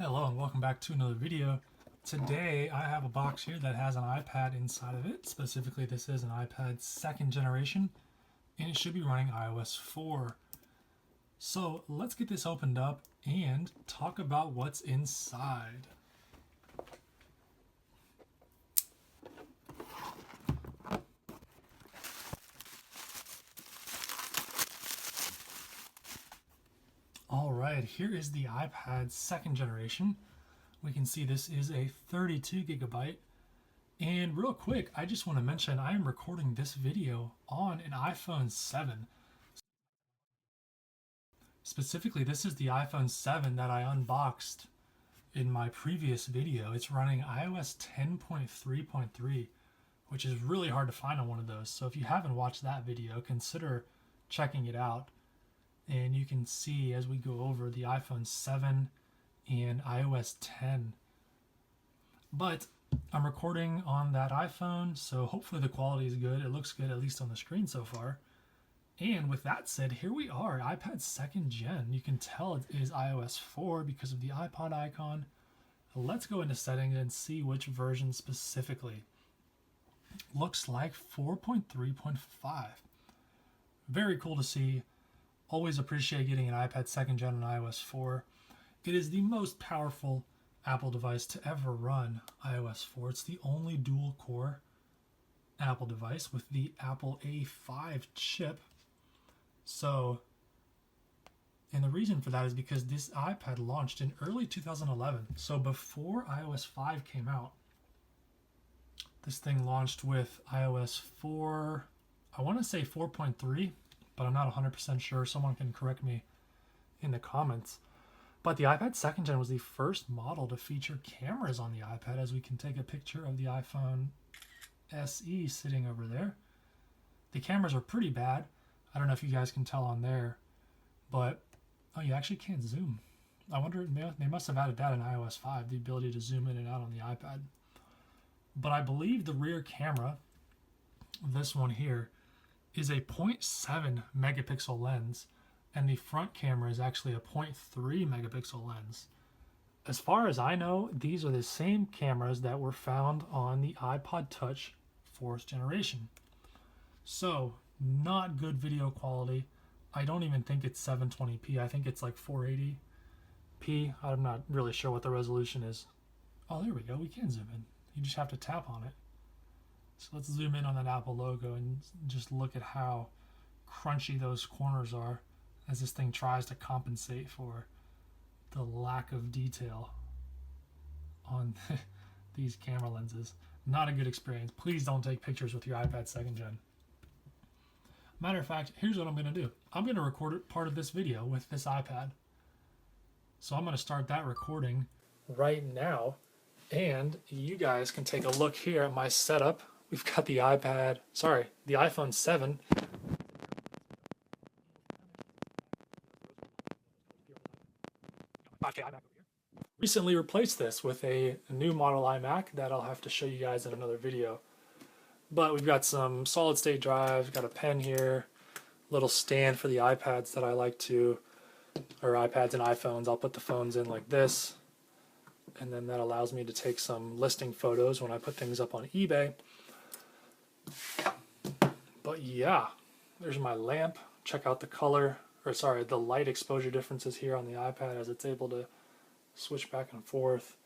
Hello and welcome back to another video. Today I have a box here that has an iPad inside of it. Specifically, this is an iPad 2nd generation and it should be running iOS 4. So let's get this opened up and talk about what's inside. Alright, here is the iPad 2nd generation. We can see this is a 32 gigabyte. And real quick, I just want to mention I am recording this video on an iPhone 7. Specifically, this is the iPhone 7 that I unboxed in my previous video. It's running iOS 10.3.3, which is really hard to find on one of those. So if you haven't watched that video, consider checking it out. And you can see as we go over the iPhone 7 and iOS 10. But I'm recording on that iPhone, so hopefully the quality is good. It looks good, at least on the screen so far. And with that said, here we are, iPad 2nd gen. You can tell it is iOS 4 because of the iPod icon. Let's go into settings and see which version specifically. Looks like 4.3.5. Very cool to see. Always appreciate getting an iPad 2nd gen on iOS 4. It is the most powerful Apple device to ever run iOS 4. It's the only dual core Apple device with the Apple A5 chip. So, and the reason for that is because this iPad launched in early 2011. So before iOS 5 came out, this thing launched with iOS 4, I want to say 4.3, but I'm not 100% sure. Someone can correct me in the comments. But the iPad 2nd gen was the first model to feature cameras on the iPad, as we can take a picture of the iPhone SE sitting over there. The cameras are pretty bad. I don't know if you guys can tell on there, but oh, you actually can't zoom. I wonder, they must have added that in iOS 5, the ability to zoom in and out on the iPad. But I believe the rear camera, this one here, is a 0.7 megapixel lens, and the front camera is actually a 0.3 megapixel lens. As far as I know, these are the same cameras that were found on the iPod Touch 4th generation. So, not good video quality. I don't even think it's 720p. I think it's like 480p. I'm not really sure what the resolution is. Oh, there we go. We can zoom in. You just have to tap on it. So let's zoom in on that Apple logo and just look at how crunchy those corners are as this thing tries to compensate for the lack of detail on these camera lenses. Not a good experience. Please don't take pictures with your iPad 2nd gen. Matter of fact, here's what I'm going to do. I'm going to record part of this video with this iPad. So I'm going to start that recording right now. And you guys can take a look here at my setup. We've got the iPhone 7. Recently replaced this with a new model iMac that I'll have to show you guys in another video. But we've got some solid state drives, got a pen here, little stand for the iPads that I like to, or iPads and iPhones. I'll put the phones in like this, and then that allows me to take some listing photos when I put things up on eBay. But yeah, there's my lamp. Check out the color, the light exposure differences here on the iPad as it's able to switch back and forth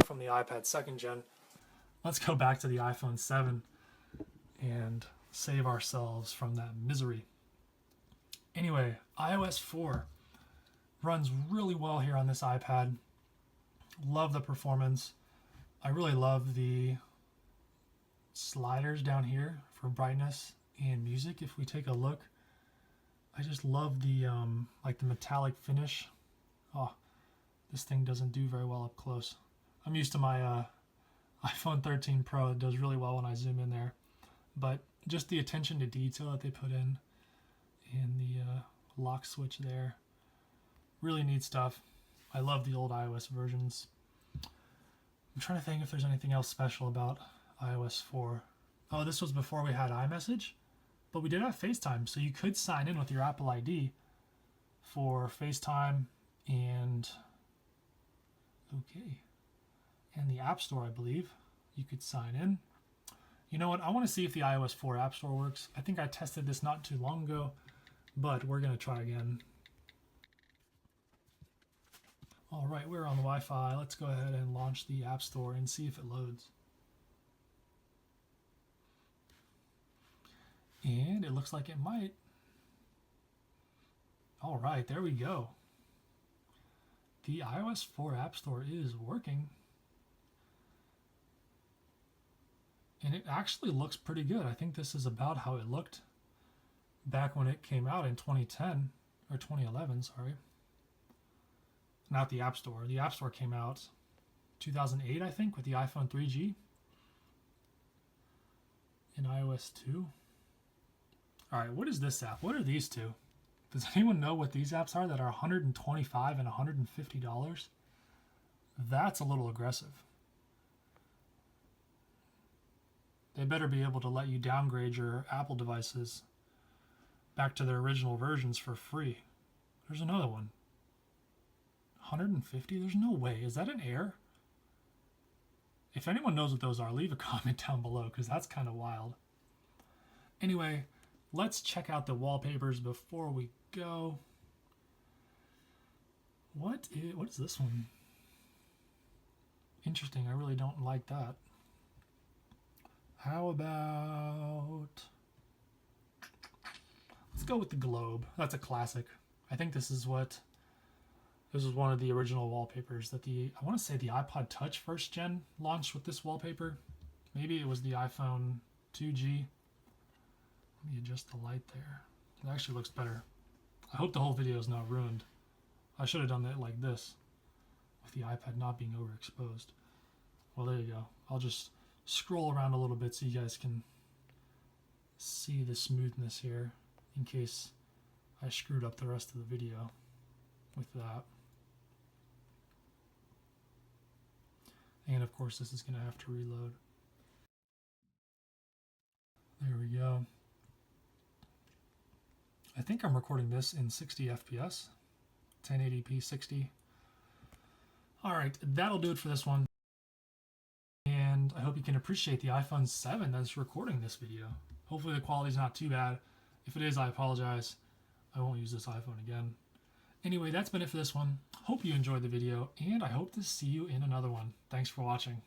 from the iPad 2nd gen. Let's go back to the iPhone 7 and save ourselves from that misery. Anyway, iOS 4 runs really well here on this iPad. Love the performance. I really love the sliders down here for brightness and music. If we take a look, I just love the like the metallic finish. Oh, this thing doesn't do very well up close. I'm used to my iPhone 13 Pro. It does really well when I zoom in there. But just the attention to detail that they put in and the lock switch there. Really neat stuff. I love the old iOS versions. I'm trying to think if there's anything else special about iOS 4. Oh, this was before we had iMessage, but we did have FaceTime, so you could sign in with your Apple ID for FaceTime and the App Store, I believe. You could sign in. You know what? I want to see if the iOS 4 App Store works. I think I tested this not too long ago, but we're going to try again. All right, we're on the Wi-Fi. Let's go ahead and launch the App Store and see if it loads. And it looks like it might. All right, there we go. The iOS 4 App Store is working. And it actually looks pretty good. I think this is about how it looked back when it came out in 2010, or 2011, sorry. Not the App Store. The App Store came out 2008, I think, with the iPhone 3G and iOS 2. All right, what is this app? What are these two? Does anyone know what these apps are that are $125 and $150? That's a little aggressive. They better be able to let you downgrade your Apple devices back to their original versions for free. There's another one. 150? There's no way. Is that an Air? If anyone knows what those are, leave a comment down below because that's kind of wild. Anyway, let's check out the wallpapers before we go. What is this one? Interesting. I really don't like that. How about... Let's go with the globe. That's a classic. I think this is one of the original wallpapers that I want to say the iPod Touch first gen launched with this wallpaper. Maybe it was the iPhone 2G. Let me adjust the light there. It actually looks better. I hope the whole video is not ruined. I should have done it like this with the iPad not being overexposed. Well, there you go. I'll just scroll around a little bit so you guys can see the smoothness here in case I screwed up the rest of the video with that. And of course this is going to have to reload. There we go. I think I'm recording this in 60 FPS, 1080p 60. All right, that'll do it for this one. And I hope you can appreciate the iPhone 7 that's recording this video. Hopefully the quality's not too bad. If it is, I apologize. I won't use this iPhone again. Anyway, that's been it for this one. Hope you enjoyed the video, and I hope to see you in another one. Thanks for watching.